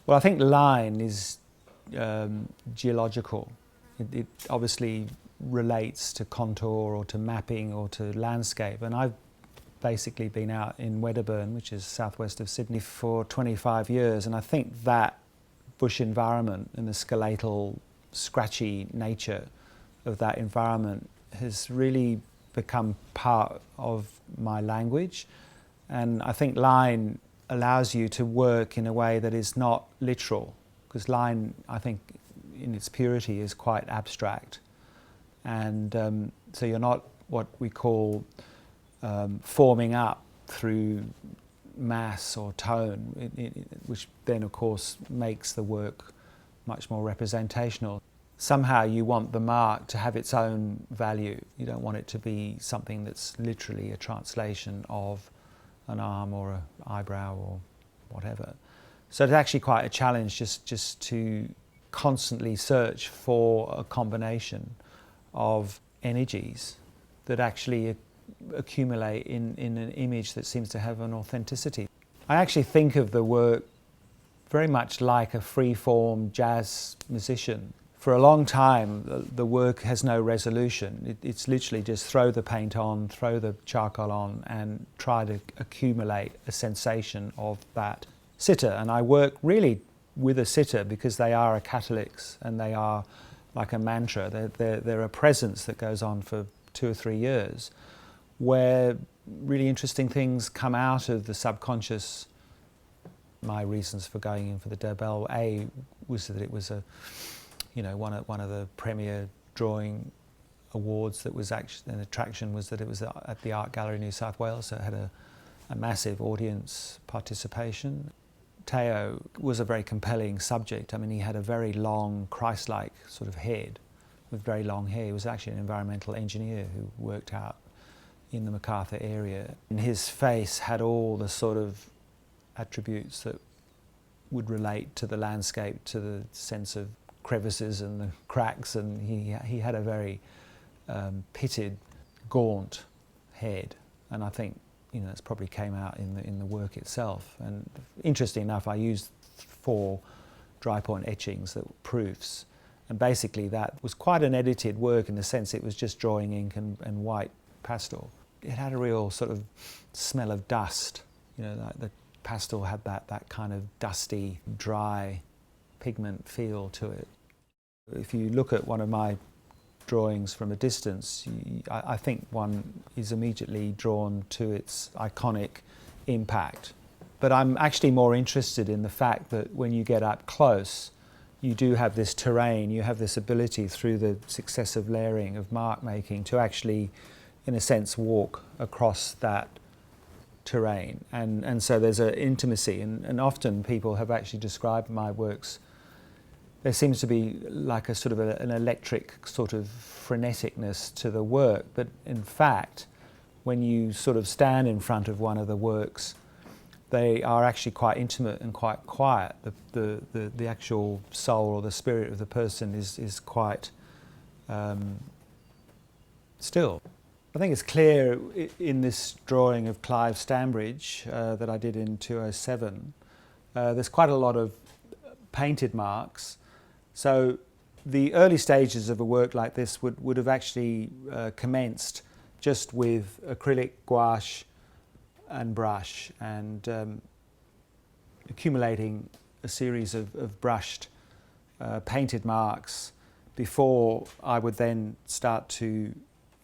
Well, I think line is geological. It obviously relates to contour or to mapping or to landscape, and I've basically been out in Wedderburn, which is southwest of Sydney, for 25 years, and I think that bush environment and the skeletal, scratchy nature of that environment has really become part of my language. And I think line allows you to work in a way that is not literal, because line, I think, in its purity is quite abstract. And so you're not what we call forming up through mass or tone, which then of course makes the work much more representational. Somehow you want the mark to have its own value. You don't want it to be something that's literally a translation of an arm or an eyebrow or whatever. So it's actually quite a challenge just to constantly search for a combination of energies that actually accumulate in an image that seems to have an authenticity. I actually think of the work very much like a free-form jazz musician. For a long time, the work has no resolution. It's literally just throw the paint on, throw the charcoal on, and try to accumulate a sensation of that sitter. And I work really with a sitter because they are a catalyst and they are like a mantra. They're a presence that goes on for 2 or 3 years, where really interesting things come out of the subconscious. My reasons for going in for the Dobell, A, was that it was one of the premier drawing awards that was actually an attraction, was that it was at the Art Gallery of New South Wales, so it had a massive audience participation. Teo was a very compelling subject. I mean, he had a very long, Christ-like sort of head with very long hair. He was actually an environmental engineer who worked out in the Macarthur area. And his face had all the sort of attributes that would relate to the landscape, to the sense of crevices and the cracks, and he had a very pitted, gaunt head, and I think it's probably came out in the work itself. And interesting enough, I used 4 dry point etchings that were proofs, and basically that was quite an edited work in the sense it was just drawing ink and white pastel. It had a real sort of smell of dust, like the pastel had that kind of dusty, dry pigment feel to it. If you look at one of my drawings from a distance, I think one is immediately drawn to its iconic impact. But I'm actually more interested in the fact that when you get up close, you do have this terrain, you have this ability through the successive layering of mark making to actually, in a sense, walk across that terrain. And so there's an intimacy, and often people have actually described my works. There seems to be like a sort of an electric sort of freneticness to the work, but in fact, when you sort of stand in front of one of the works, they are actually quite intimate and quite quiet. The actual soul or the spirit of the person is quite still. I think it's clear in this drawing of Clive Stambridge that I did in 2007, there's quite a lot of painted marks. So the early stages of a work like this would have actually commenced just with acrylic, gouache and brush, and accumulating a series of brushed painted marks before I would then start to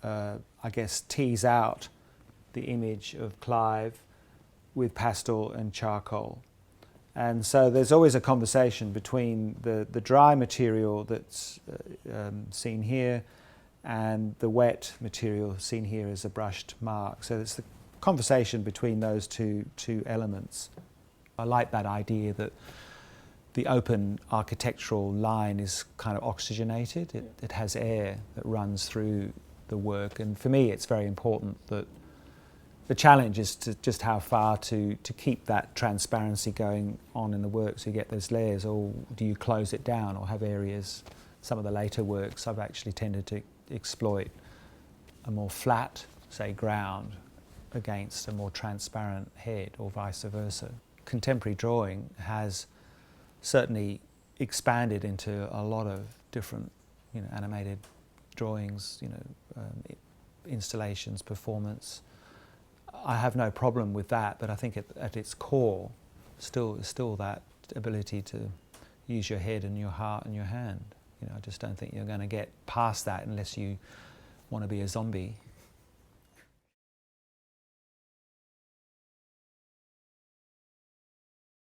I guess tease out the image of Clive with pastel and charcoal. And so there's always a conversation between the dry material that's seen here and the wet material seen here as a brushed mark. So it's the conversation between those two elements. I like that idea that the open architectural line is kind of oxygenated. It has air that runs through the work, and for me it's very important that the challenge is to just how far to keep that transparency going on in the work, so you get those layers, or do you close it down or have areas. Some of the later works I've actually tended to exploit a more flat, say, ground against a more transparent head, or vice versa. Contemporary drawing has certainly expanded into a lot of different, animated drawings, installations, performance. I have no problem with that, but I think at its core, still that ability to use your head and your heart and your hand. I just don't think you're going to get past that unless you want to be a zombie.